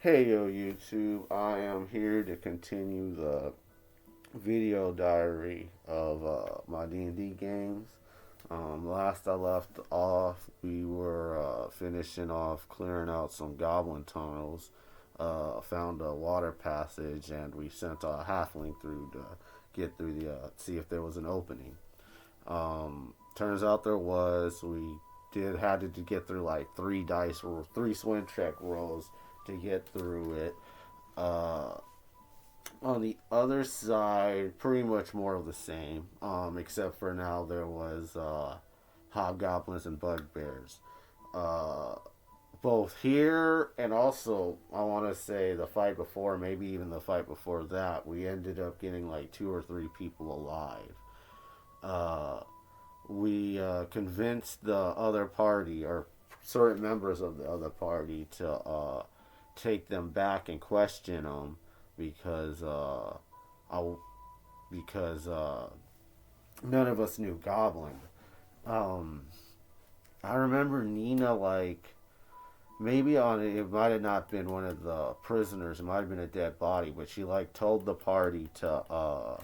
Hey yo YouTube, I am here to continue the video diary of my D&D games. Last I left off, we were finishing off clearing out some goblin tunnels, found a water passage, and we sent a halfling through to get through the see if there was an opening. Turns out there was. We did had to get through like three swim check rolls to get through it. Uh, on the other side, pretty much more of the same, except for now there was hobgoblins and bugbears. Uh, Both here and also, I want to say the fight before, maybe even the fight before that, we ended up getting like two or three people alive. Uh, we convinced the other party or certain members of the other party to take them back and question them because I, because none of us knew Goblin. Um, I remember Nina like maybe on it might have not been one of the prisoners, it might have been a dead body, but she like told the party to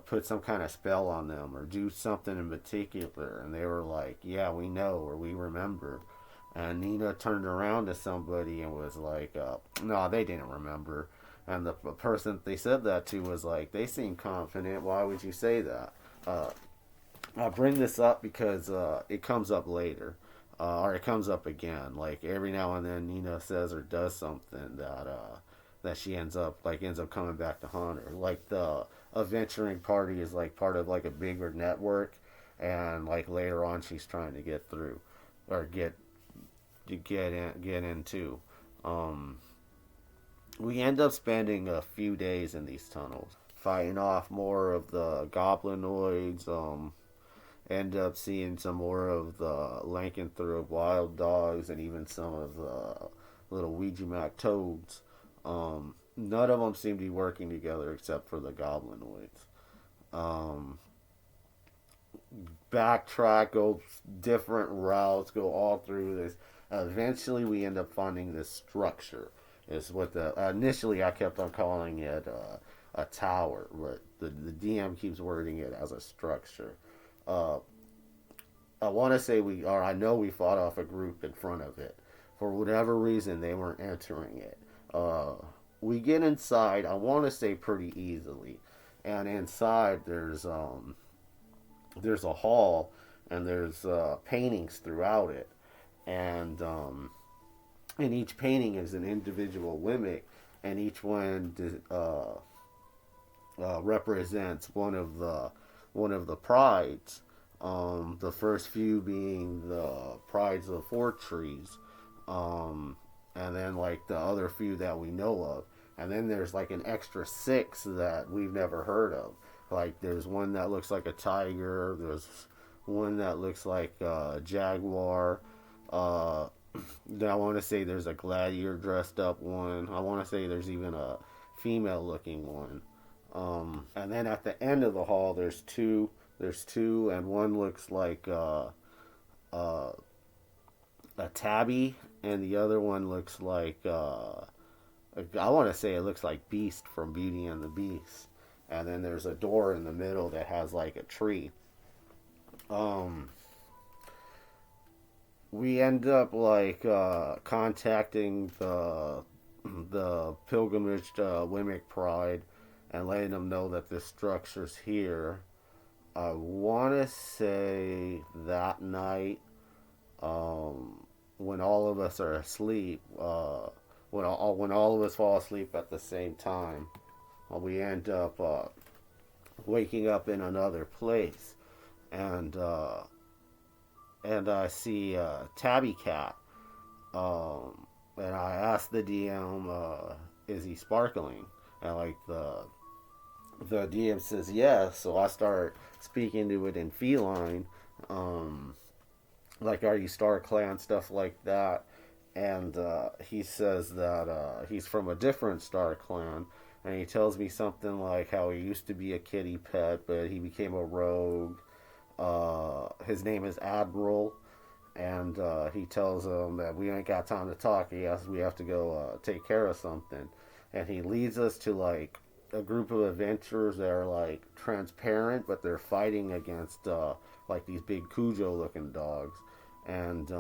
put some kind of spell on them or do something in particular, and they were like, "Yeah, we know or we remember." And Nina turned around to somebody and was like, "No, they didn't remember." And the person they said that to was like, "They seem confident. Why would you say that?" Uh, I bring this up because it comes up later, or it comes up again. Like every now and then, Nina says or does something that she ends up coming back to haunt her. Like the adventuring party is like part of like a bigger network, and like later on, she's trying to get through or get into. Um, we end up spending a few days in these tunnels, fighting off more of the goblinoids. End up seeing some more of the lycanthrope wild dogs and even some of the little Ouija Mac toads. None of them seem to be working together except for the goblinoids. Um, Backtrack, go different routes, go all through this. Eventually, we end up finding this structure. Is what the initially I kept on calling it a tower, but the DM keeps wording it as a structure. Uh, I want to say or I know we fought off a group in front of it. For whatever reason, they weren't entering it. Uh, we get inside, I want to say pretty easily. And inside, there's a hall, and there's paintings throughout it. And each painting is an individual mimic, and each one represents one of the prides. The first few being the prides of four trees, and then like the other few that we know of, and then there's like an extra six that we've never heard of. Like there's one that looks like a tiger. There's one that looks like a jaguar. Uh, I want to say there's a gladiator dressed up one. I want to say there's even a female looking one. And then at the end of the hall, there's two. There's two, and one looks like uh, a tabby, and the other one looks like I want to say it looks like Beast from Beauty and the Beast. And then there's a door in the middle that has like a tree. Um, we end up like contacting the pilgrimage Wimmick Pride and letting them know that this structure's here. I want to say that night, when all of us are asleep, when all of us fall asleep at the same time, we end up waking up in another place, and I see Tabby Cat, and I ask the DM, "Is he sparkling?" And like the DM says yes, so I start speaking to it in feline, um, like "Are you Star Clan?" stuff like that, and he says that he's from a different Star Clan, and he tells me something like how he used to be a kitty pet, but he became a rogue. His name is Admiral, and he tells them that we ain't got time to talk. We have to go take care of something, and he leads us to like a group of adventurers that are like transparent, but they're fighting against like these big Cujo looking dogs, and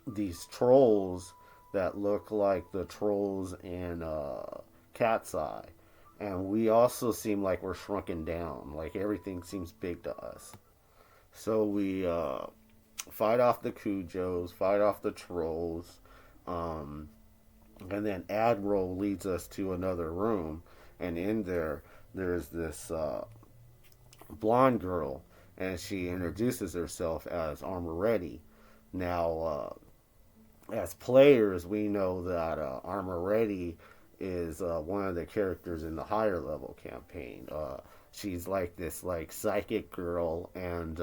these trolls that look like the trolls in Cat's Eye. And we also seem like we're shrunken down. Like everything seems big to us. So we fight off the Cujos, fight off the trolls, um, and then Admiral leads us to another room. And in there, there's this blonde girl, and she introduces herself as Armor Ready. Now, as players, we know that Armor Ready is one of the characters in the higher level campaign. She's like this like psychic girl, and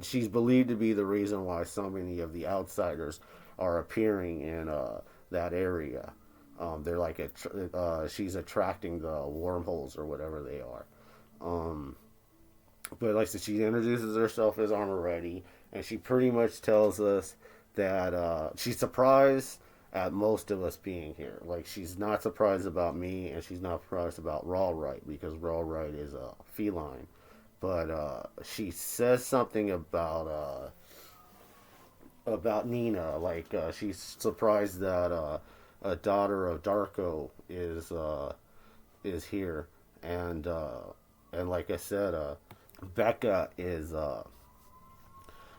she's believed to be the reason why so many of the outsiders are appearing in that area. They're like she's attracting the wormholes or whatever they are. Um, but like I said, she introduces herself as Armor Ready, and she pretty much tells us that she's surprised at most of us being here. Like she's not surprised about me, and she's not surprised about Rawrite because Rawrite is a feline. But she says something about Nina. Like she's surprised that a daughter of Darko is here, and and like I said, Becca is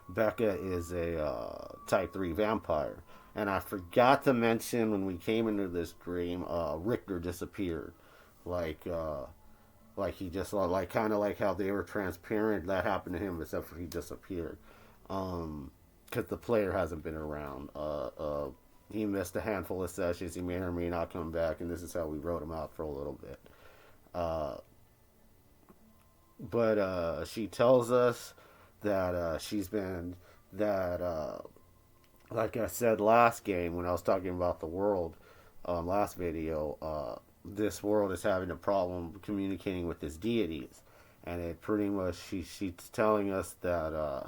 Becca is a type 3 vampire. And I forgot to mention when we came into this dream, Richter disappeared. Like, like he just, like, kind of like how they were transparent. That happened to him, except for he disappeared. Because the player hasn't been around. He missed a handful of sessions. He may or may not come back, and this is how we wrote him out for a little bit. Uh, but she tells us that she's been that like I said last game when I was talking about the world last video, this world is having a problem communicating with its deities, and it pretty much she's telling us that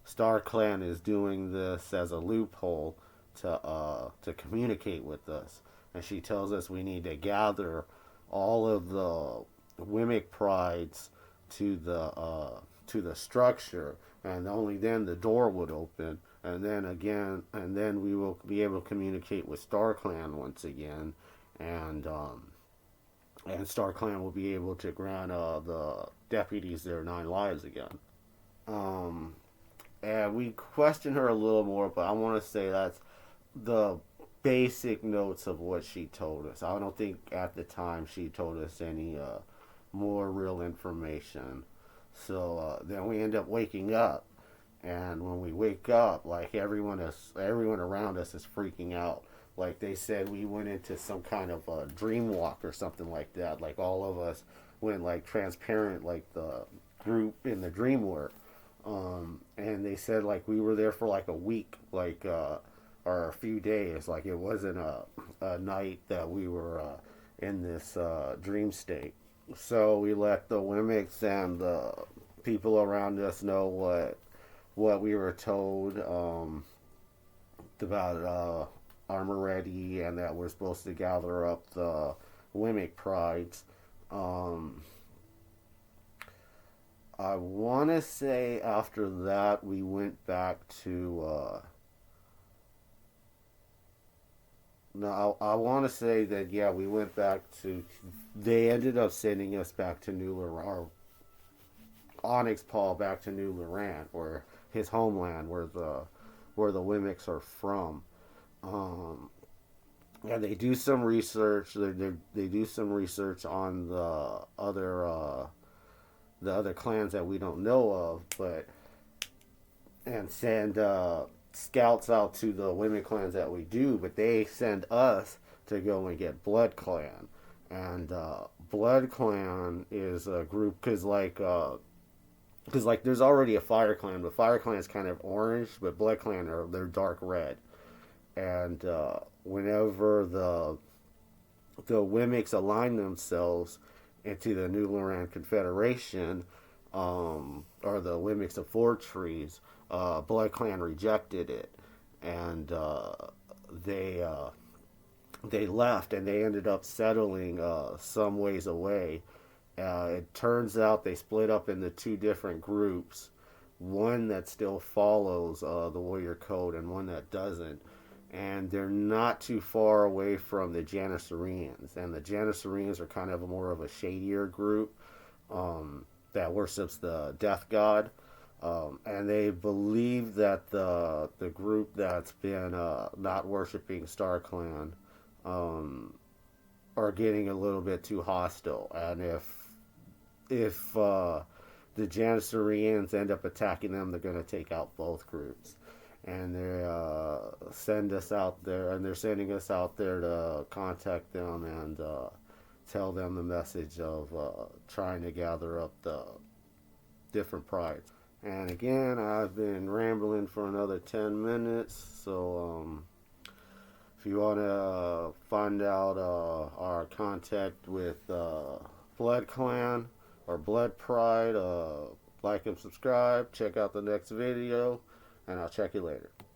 Star Clan is doing this as a loophole to communicate with us, and she tells us we need to gather all of the Wimmick prides to the structure, and only then the door would open, and then we will be able to communicate with StarClan once again, and StarClan will be able to grant the deputies their 9 lives again. Um, and we question her a little more, but I want to say that's the basic notes of what she told us. I don't think at the time she told us any more real information. So then we end up waking up, and when we wake up, like everyone around us is freaking out. Like they said, we went into some kind of a dream walk or something like that. Like all of us went like transparent, like the group in the dream work. And they said like we were there for like a week, like or a few days. Like it wasn't a night that we were in this dream state. So we let the Wimmicks and the people around us know what we were told about Armor Ready, and that we're supposed to gather up the Wimmick prides. Um, I want to say after that we went back to. No, I want to say that yeah, we went back to. They ended up sending us back to New Loran, or Onyx Paul back to New Loran, or his homeland, where the Wimmicks are from. Um, and they do some research. They do some research on the other clans that we don't know of, but and send scouts out to the women clans that we do, but they send us to go and get Blood Clan. And Blood Clan is a group because like there's already a Fire Clan, but Fire Clan is kind of orange, but Blood Clan they're dark red. And whenever the Wimmicks align themselves into the New Loran Confederation, or the Limits of Four Trees, Blood Clan rejected it, and they they left, and they ended up settling some ways away. It turns out they split up into two different groups, one that still follows the Warrior Code and one that doesn't. And they're not too far away from the Janissareans. And the Janissareans are kind of more of a shadier group that worships the death god. And they believe that the group that's been not worshiping StarClan are getting a little bit too hostile. And if the Janissareans end up attacking them, they're going to take out both groups. And they send us out there, and they're sending us out there to contact them and tell them the message of trying to gather up the different prides. And again, I've been rambling for another 10 minutes, so if you want to find out our contact with Blood Clan or Blood Pride, like and subscribe. Check out the next video, and I'll check you later.